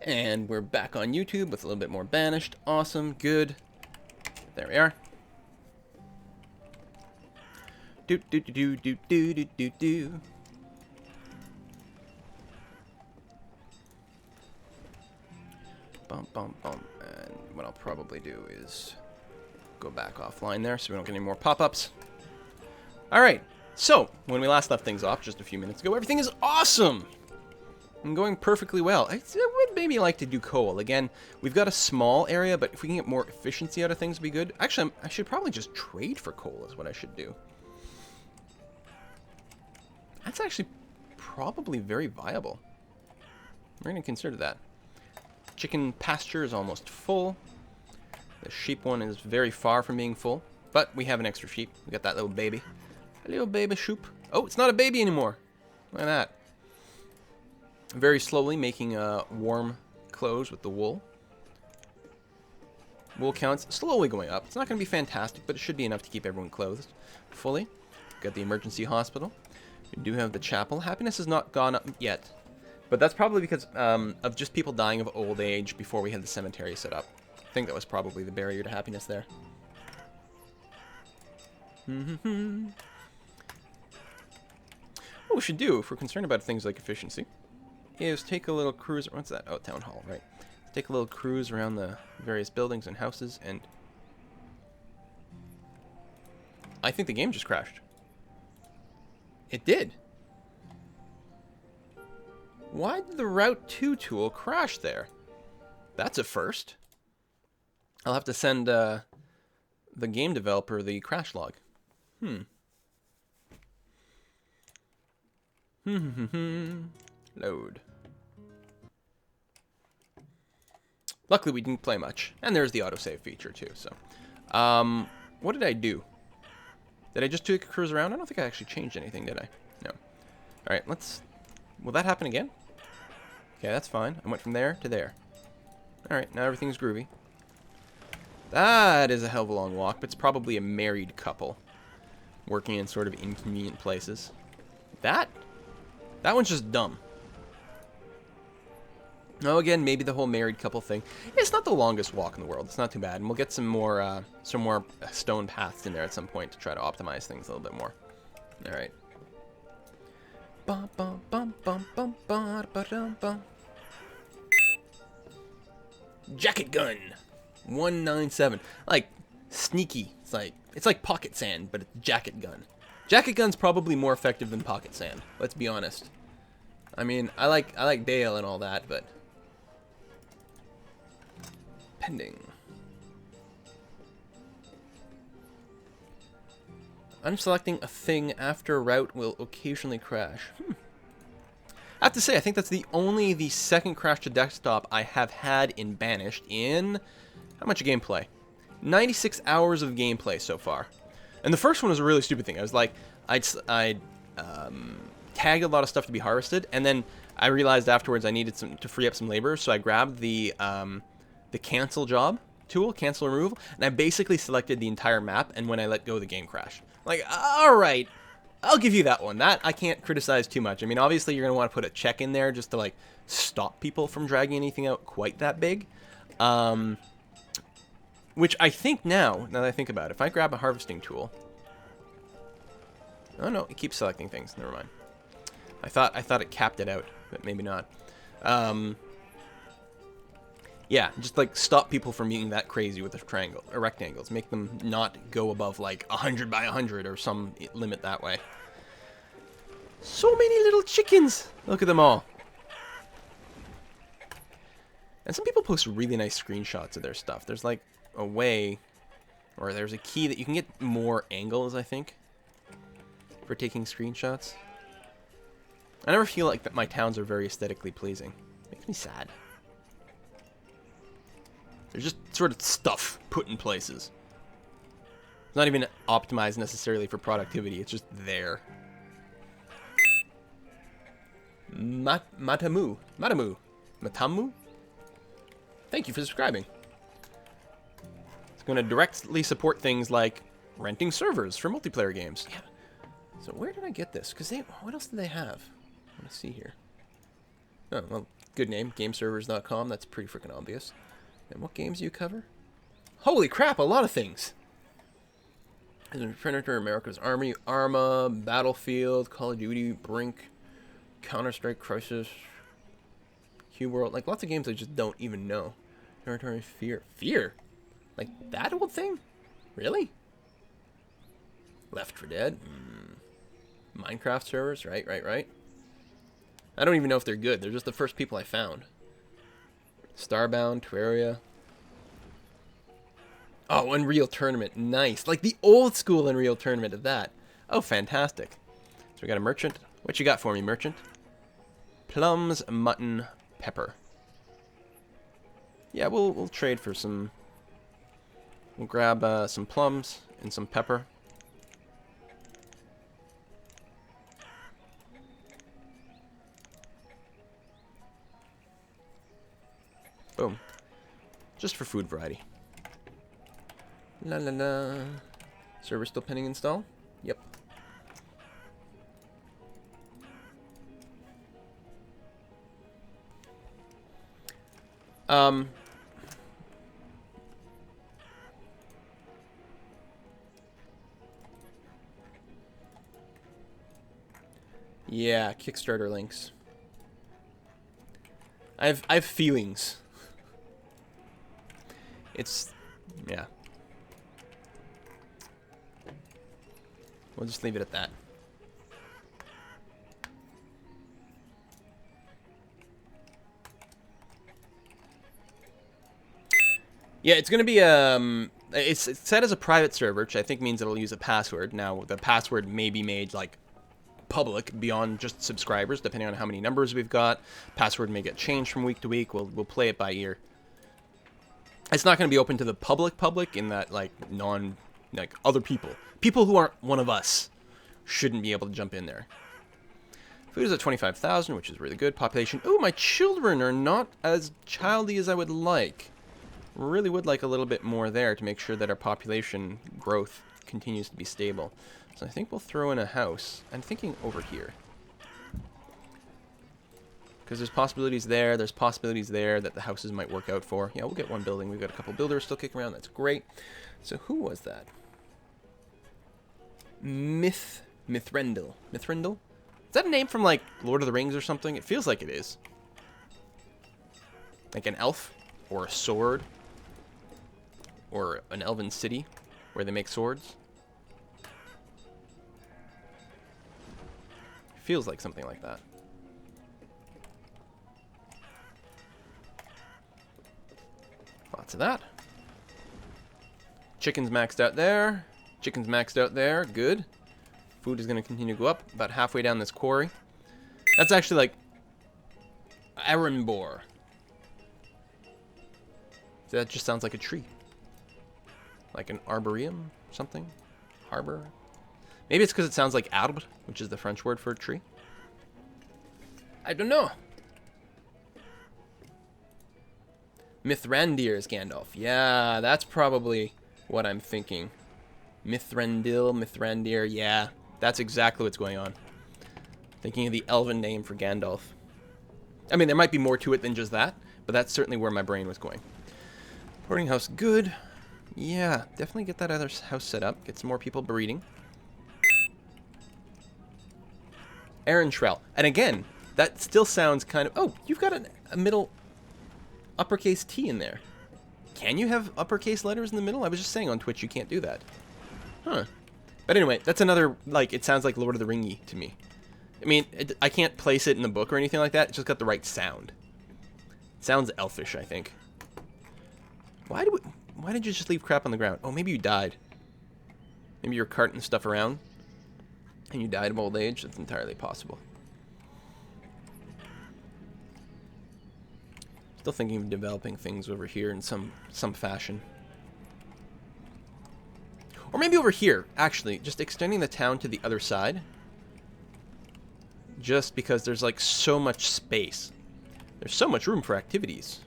And we're back on YouTube with a little bit more Banished. Awesome, good. There we are. Do do do do do do do do. Bum bum bum. And what I'll probably do is go back offline there so we don't get any more pop-ups. Alright, so when we last left things off just a few minutes ago, everything is awesome! And going perfectly well. I would maybe like to do coal. Again, we've got a small area, but if we can get more efficiency out of things, it'd be good. Actually, I should probably just trade for coal is what I should do. That's actually probably very viable. We're going to consider that. Chicken pasture is almost full. The sheep one is very far from being full, but we have an extra sheep. We got that little baby. A little baby sheep. Oh, it's not a baby anymore. Look at that. Very slowly making warm clothes with the wool. Wool counts slowly going up. It's not going to be fantastic, but it should be enough to keep everyone clothed fully. Got the emergency hospital. We do have the chapel. Happiness has not gone up yet, but that's probably because of just people dying of old age before we had the cemetery set up. I think that was probably the barrier to happiness there. What we should do, if we're concerned about things like efficiency, is take a little cruise. What's that? Oh, town hall, right. Take a little cruise around the various buildings and houses, and I think the game just crashed. It did. Why did the Route 2 tool crash there? That's a first. I'll have to send the game developer the crash log. Load. Luckily, we didn't play much. And there's the autosave feature, too. So, what did I do? Did I just take a cruise around? I don't think I actually changed anything, did I? No. Alright, let's... Will that happen again? Okay, that's fine. I went from there to there. Alright, now everything's groovy. That is a hell of a long walk, but it's probably a married couple working in sort of inconvenient places. That one's just dumb. Oh, again, maybe the whole married couple thing. It's not the longest walk in the world. It's not too bad. And we'll get some more stone paths in there at some point to try to optimize things a little bit more. All right. Bum, bum, bum, bum, bum, bum, bum, bum. Jacket gun. 197. Like sneaky. It's like pocket sand, but it's jacket gun. Jacket gun's probably more effective than pocket sand. Let's be honest. I mean, I like Dale and all that, but pending. Unselecting a thing after route will occasionally crash. I have to say, I think that's the second crash to desktop I have had in Banished in how much gameplay? 96 hours of gameplay so far. And the first one was a really stupid thing. I was like, I'd tagged a lot of stuff to be harvested, and then I realized afterwards I needed to free up some labor, so I grabbed the cancel job tool, cancel removal, and I basically selected the entire map, and when I let go, the game crashed. Like, alright, I'll give you that one. That I can't criticize too much. I mean, obviously you're going to want to put a check in there just to, like, stop people from dragging anything out quite that big. Which I think now that I think about it, if I grab a harvesting tool... Oh no, it keeps selecting things. Never mind. I thought it capped it out, but maybe not. Yeah, just like stop people from being that crazy with rectangles. Make them not go above like 100 by 100 or some limit that way. So many little chickens! Look at them all. And some people post really nice screenshots of their stuff. There's like a way, or there's a key that you can get more angles, I think, for taking screenshots. I never feel like that my towns are very aesthetically pleasing. It makes me sad. They're just sort of stuff put in places. It's not even optimized necessarily for productivity. It's just there. Mattamue. Thank you for subscribing. It's going to directly support things like renting servers for multiplayer games. Yeah. So where did I get this? Because what else do they have? I want to see here. Oh, well, Good name, gameservers.com. That's pretty freaking obvious. And what games do you cover? Holy crap, a lot of things. Predator, America's Army, Arma, Battlefield, Call of Duty, Brink, Counter-Strike, Crisis, Cube World. Like, lots of games I just don't even know. Territory, Fear. Fear? Like, that old thing? Really? Left 4 Dead? Minecraft servers? Right. I don't even know if they're good. They're just the first people I found. Starbound, Terraria. Oh, Unreal Tournament. Nice. Like the old school Unreal Tournament of that. Oh, fantastic. So we got a merchant. What you got for me, merchant? Plums, mutton, pepper. Yeah, we'll trade for some... We'll grab some plums and some pepper. Boom. Just for food variety. La la la. Server still pending install? Yep. Yeah, Kickstarter links. I have feelings. It's, yeah. We'll just leave it at that. Yeah, it's gonna be it's set as a private server, which I think means it'll use a password. Now the password may be made like public beyond just subscribers, depending on how many numbers we've got. Password may get changed from week to week. We'll play it by ear. It's not going to be open to the public in that like other people who aren't one of us shouldn't be able to jump in there. Food is at 25,000, which is really good. Population. Oh, my children are not as childy as I would like. Really would like a little bit more there to make sure that our population growth continues to be stable. So I think we'll throw in a house. I'm thinking over here. Because there's possibilities there. There's possibilities there that the houses might work out for. Yeah, we'll get one building. We've got a couple builders still kicking around. That's great. So who was that? Mithrendil. Mithrendil? Is that a name from, like, Lord of the Rings or something? It feels like it is. Like an elf? Or a sword? Or an elven city where they make swords? Feels like something like that. Lots of that. Chicken's maxed out there. Chicken's maxed out there. Good. Food is going to continue to go up about halfway down this quarry. That's actually like Arenbor. That just sounds like a tree. Like an arboretum, something. Harbor. Maybe it's because it sounds like arbre, which is the French word for a tree. I don't know. Mithrandir is Gandalf. Yeah, that's probably what I'm thinking. Mithrandir, yeah. That's exactly what's going on. Thinking of the elven name for Gandalf. I mean, there might be more to it than just that, but that's certainly where my brain was going. Boarding house, good. Yeah, definitely get that other house set up. Get some more people breeding. Aaron Shrell. And again, that still sounds kind of... Oh, you've got a middle uppercase T in there. Can you have uppercase letters in the middle? I was just saying on Twitch you can't do that. Huh. But anyway, that's another, like, it sounds like Lord of the Ringy to me. I mean, I can't place it in the book or anything like that. It's just got the right sound. It sounds elfish, I think. Why did you just leave crap on the ground? Oh, maybe you died. Maybe you're carting stuff around and you died of old age. That's entirely possible. Still thinking of developing things over here in some fashion. Or maybe over here, actually. Just extending the town to the other side. Just because there's like so much space. There's so much room for activities.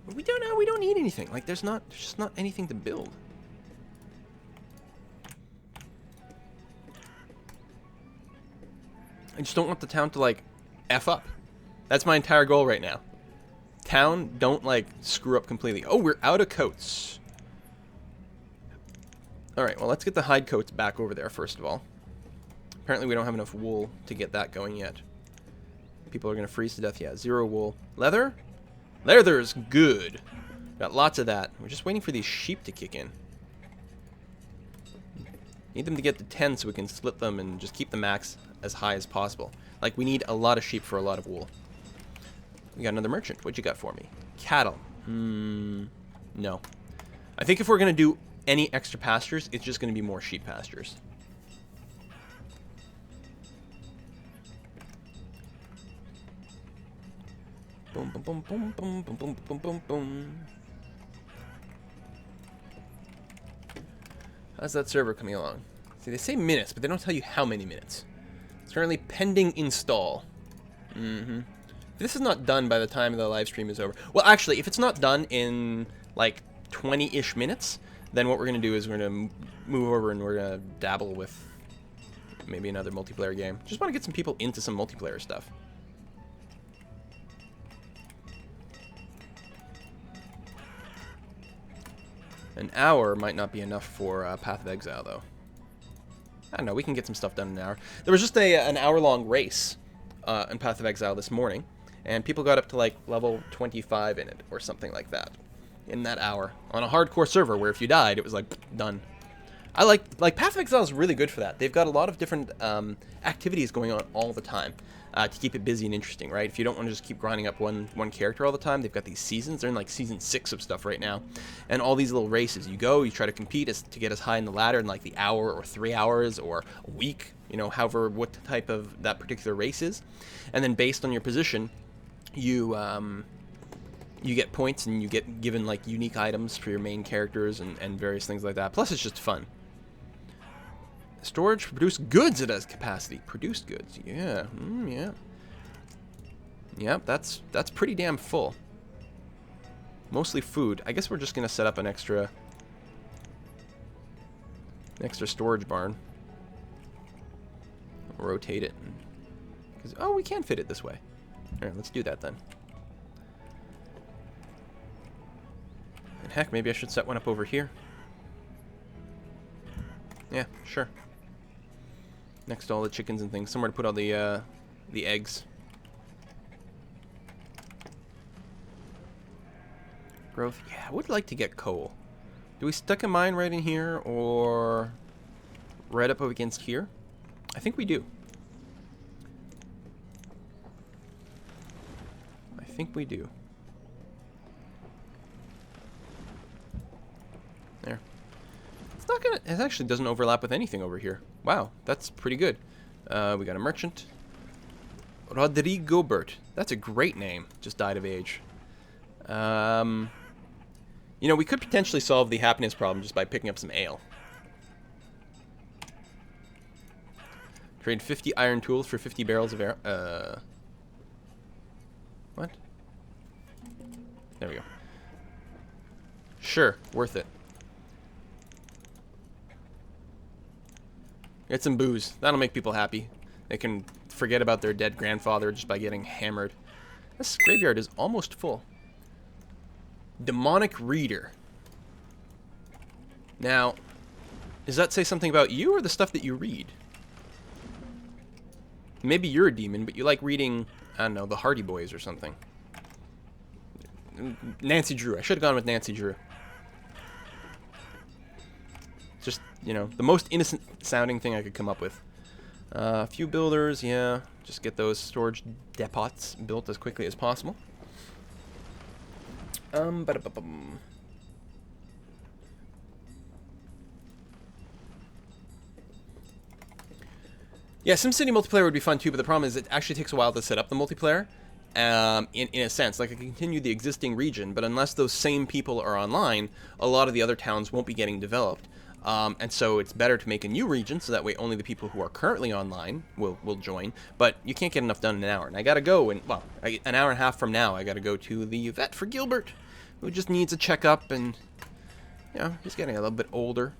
But we don't need anything. Like there's just not anything to build. I just don't want the town to like F up. That's my entire goal right now. Town, don't, like, screw up completely. Oh, we're out of coats. Alright, well, let's get the hide coats back over there, first of all. Apparently we don't have enough wool to get that going yet. People are going to freeze to death. Yeah, 0 wool. Leather? Leather's good. Got lots of that. We're just waiting for these sheep to kick in. Need them to get to 10 so we can split them and just keep the max as high as possible. Like, we need a lot of sheep for a lot of wool. We got another merchant. What'd you got for me? Cattle. No. I think if we're going to do any extra pastures, it's just going to be more sheep pastures. Boom, boom, boom, boom, boom, boom, boom, boom, boom, boom. How's that server coming along? See, they say minutes, but they don't tell you how many minutes. It's currently pending install. If this is not done by the time the live stream is over. Well, actually, if it's not done in, like, 20-ish minutes, then what we're going to do is we're going to move over and we're going to dabble with maybe another multiplayer game. Just want to get some people into some multiplayer stuff. An hour might not be enough for Path of Exile, though. I don't know, we can get some stuff done in an hour. There was just an hour-long race in Path of Exile this morning, and people got up to, like, level 25 in it, or something like that, in that hour. On a hardcore server, where if you died, it was, like, done. I like Path of Exile is really good for that. They've got a lot of different activities going on all the time. To keep it busy and interesting, right? If you don't want to just keep grinding up one character all the time, they've got these seasons. They're in like season 6 of stuff right now, and all these little races. You go, you try to compete to get as high in the ladder in like the hour or 3 hours or a week, you know, however what type of that particular race is, and then based on your position, you get points and you get given like unique items for your main characters and various things like that. Plus, it's just fun. Storage, produce goods, it has capacity. Produced goods, yeah, yeah. Yep, that's pretty damn full. Mostly food. I guess we're just gonna set up an extra storage barn. Rotate it. Oh, we can fit it this way. Alright, let's do that then. And heck, maybe I should set one up over here. Yeah, sure. Next to all the chickens and things. Somewhere to put all the eggs. Growth. Yeah, I would like to get coal. Do we stuck a mine right in here or right up against here? I think we do. I think we do. There. It's not gonna. It actually doesn't overlap with anything over here. Wow, that's pretty good. We got a merchant. Rodrigo Bert. That's a great name. Just died of age. You know, we could potentially solve the happiness problem just by picking up some ale. Trade 50 iron tools for 50 barrels of air. What? There we go. Sure, worth it. Get some booze. That'll make people happy. They can forget about their dead grandfather just by getting hammered. This graveyard is almost full. DemonicReader. Now, does that say something about you or the stuff that you read? Maybe you're a demon, but you like reading, I don't know, the Hardy Boys or something. Nancy Drew. I should have gone with Nancy Drew. Just, you know, the most innocent sounding thing I could come up with. A few builders, yeah. Just get those storage depots built as quickly as possible. Yeah, SimCity multiplayer would be fun too, but the problem is it actually takes a while to set up the multiplayer. In a sense, like I can continue the existing region, but unless those same people are online, a lot of the other towns won't be getting developed. And so it's better to make a new region, so that way only the people who are currently online will join. But you can't get enough done in an hour. And I gotta go, and well, an hour and a half from now, I gotta go to the vet for Gilbert, who just needs a checkup, and you know, he's getting a little bit older.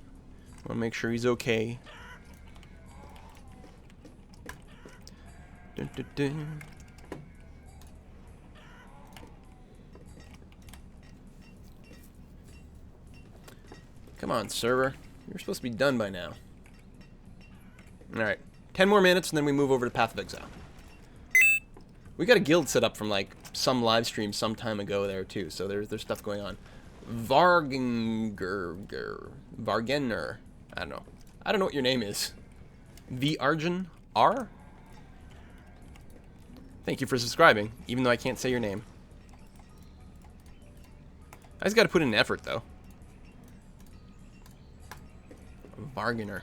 Want to make sure he's okay. Dun, dun, dun. Come on, server. You're supposed to be done by now. Alright. 10 more minutes, and then we move over to Path of Exile. We got a guild set up from, like, some live stream some time ago there, too. So there's stuff going on. Vargener. I don't know. I don't know what your name is. The Arjun R? Thank you for subscribing, even though I can't say your name. I just got to put in an effort, though. Vargener.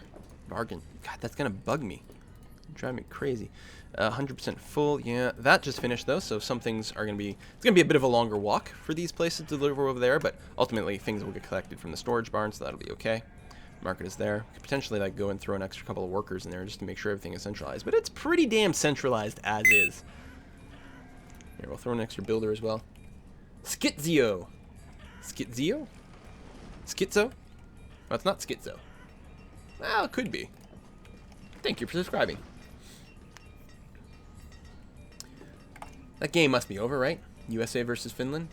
Vargen. God, that's going to bug me. Drive me crazy. 100% full. Yeah, that just finished, though, so some things are going to be... It's going to be a bit of a longer walk for these places to deliver over there, but ultimately things will get collected from the storage barn, so that'll be okay. Market is there. Could potentially, like, go and throw an extra couple of workers in there just to make sure everything is centralized, but it's pretty damn centralized as is. Here, we'll throw an extra builder as well. Skizio. Skizio? Schizo? Oh, it's not Schizo. Well, it could be. Thank you for subscribing. That game must be over, right? USA versus Finland?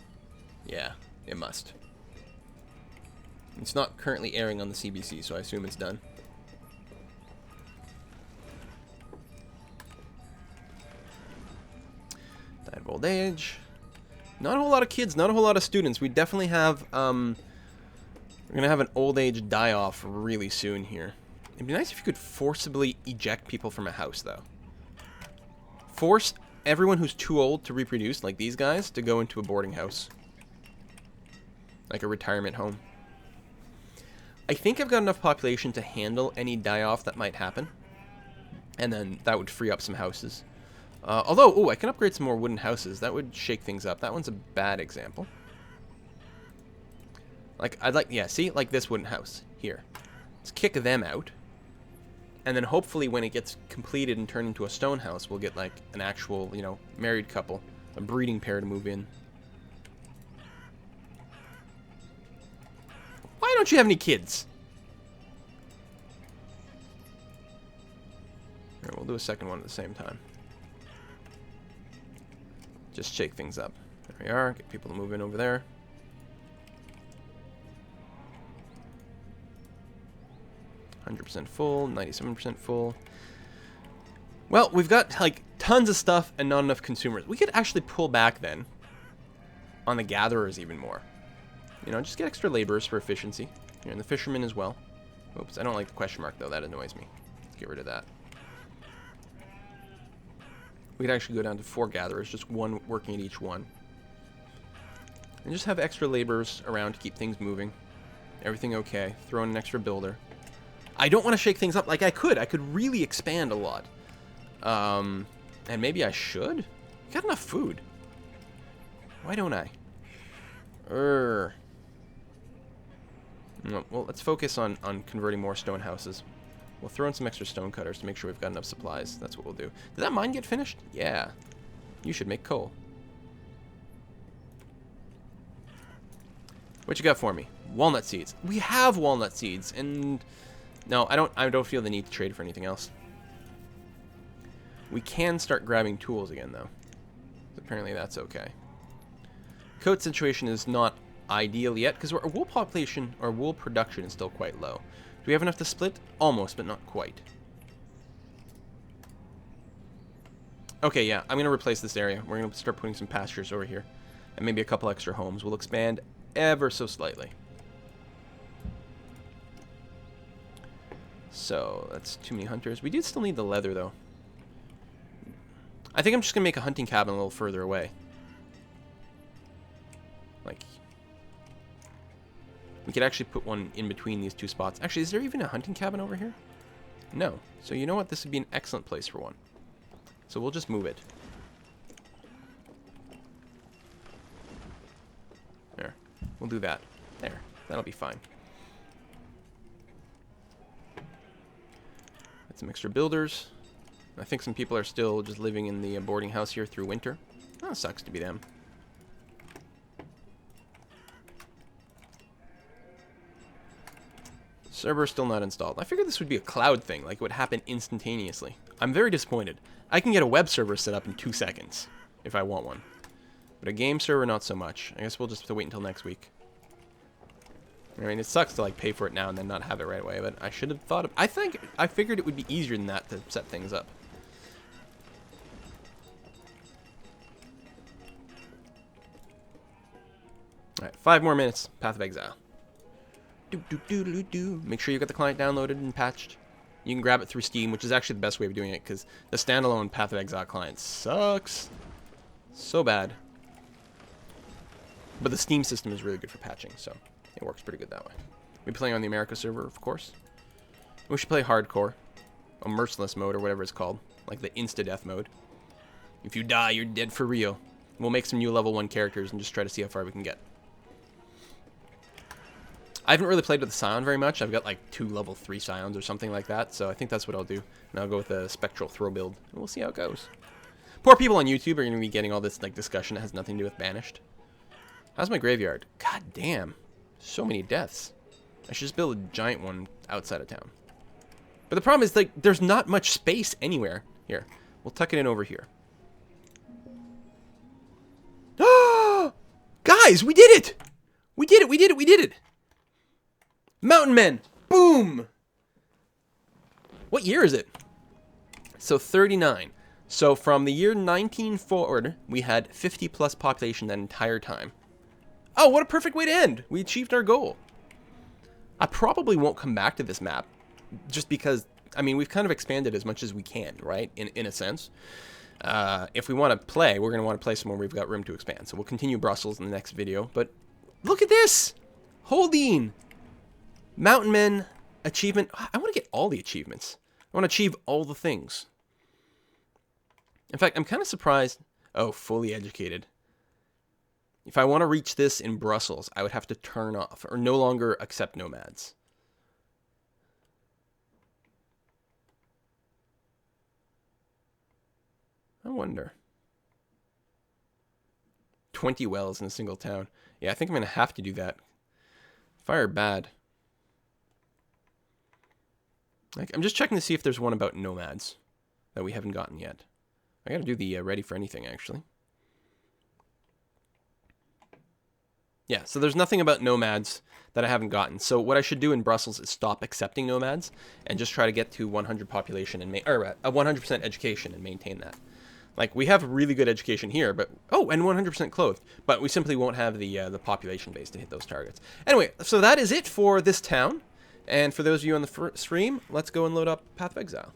Yeah, it must. It's not currently airing on the CBC, so I assume it's done. Died of old age. Not a whole lot of kids, not a whole lot of students. We definitely have, we're gonna have an old age die-off really soon here. It'd be nice if you could forcibly eject people from a house, though. Force everyone who's too old to reproduce, like these guys, to go into a boarding house. Like a retirement home. I think I've got enough population to handle any die-off that might happen. And then that would free up some houses. Although, oh, I can upgrade some more wooden houses. That would shake things up. That one's a bad example. Like, I'd like, yeah, see? Like this wooden house. Here. Let's kick them out. And then hopefully when it gets completed and turned into a stone house, we'll get, like, an actual, you know, married couple. A breeding pair to move in. Why don't you have any kids? Here, we'll do a second one at the same time. Just shake things up. There we are. Get people to move in over there. %, full, 97% full. Well, we've got, like, tons of stuff and not enough consumers. We could actually pull back, then, on the gatherers even more. You know, just get extra laborers for efficiency. Here, and the fishermen as well. Oops, I don't like the question mark, though. That annoys me. Let's get rid of that. We could actually go down to 4 gatherers, just one working at each one. And just have extra laborers around to keep things moving. Everything okay. Throw in an extra builder. I don't want to shake things up. Like, I could. I could really expand a lot. And maybe I should? Got enough food. Why don't I? Well, let's focus on converting more stone houses. We'll throw in some extra stone cutters to make sure we've got enough supplies. That's what we'll do. Did that mine get finished? Yeah. You should make coal. What you got for me? Walnut seeds. We have walnut seeds, and no, I don't feel the need to trade for anything else. We can start grabbing tools again, though. Apparently that's okay. Coat situation is not ideal yet because our wool population or wool production is still quite low. Do we have enough to split? Almost, but not quite. Okay, yeah, I'm going to replace this area. We're going to start putting some pastures over here. And maybe a couple extra homes. We'll expand ever so slightly. So, that's too many hunters. We do still need the leather, though. I think I'm just going to make a hunting cabin a little further away. Like, we could actually put one in between these 2 spots. Actually, is there even a hunting cabin over here? No. So you know what? This would be an excellent place for one. So we'll just move it. There. We'll do that. There. That'll be fine. Get some extra builders. I think some people are still just living in the boarding house here through winter. Oh, sucks to be them. Server still not installed. I figured this would be a cloud thing, like it would happen instantaneously. I'm very disappointed. I can get a web server set up in 2 seconds, if I want one. But a game server, not so much. I guess we'll just have to wait until next week. I mean, it sucks to like pay for it now and then not have it right away, but I should have thought of... I figured it would be easier than that to set things up. Alright, 5 more minutes. Path of Exile. Make sure you got the client downloaded and patched. You can grab it through Steam, which is actually the best way of doing it, because the standalone Path of Exile client sucks. So bad. But the Steam system is really good for patching, so it works pretty good that way. We're playing on the America server, of course. We should play hardcore, a merciless mode, or whatever it's called, like the insta-death mode. If you die, you're dead for real. We'll make some new level 1 characters and just try to see how far we can get. I haven't really played with the Scion very much. I've got like 2 level 3 Scions or something like that, so I think that's what I'll do. And I'll go with a Spectral Throw build, and we'll see how it goes. Poor people on YouTube are going to be getting all this like discussion that has nothing to do with Banished. How's my graveyard? God damn. So many deaths. I should just build a giant one outside of town. But the problem is, like, there's not much space anywhere. Here, we'll tuck it in over here. Guys, we did it! We did it, we did it, we did it! Mountain Men! Boom! What year is it? So 39. So from the year 19 forward, we had 50 plus population that entire time. Oh, what a perfect way to end! We achieved our goal. I probably won't come back to this map, just because, I mean, we've kind of expanded as much as we can, right? In a sense. If we want to play, we're going to want to play somewhere we've got room to expand. So we'll continue Brussels in the next video. But look at this! Holding! Mountain Men achievement. I want to get all the achievements. I want to achieve all the things. In fact, I'm kind of surprised. Oh, fully educated. If I want to reach this in Brussels, I would have to turn off or no longer accept nomads. I wonder. 20 wells in a single town. Yeah, I think I'm going to have to do that. Fire bad. Like, I'm just checking to see if there's one about nomads that we haven't gotten yet. I got to do the ready for anything, actually. Yeah, so there's nothing about nomads that I haven't gotten. So what I should do in Brussels is stop accepting nomads and just try to get to 100 population and 100% education and maintain that. Like, we have really good education here, but oh, and 100% clothed, but we simply won't have the population base to hit those targets. Anyway, so that is it for this town, and for those of you on the stream, let's go and load up Path of Exile.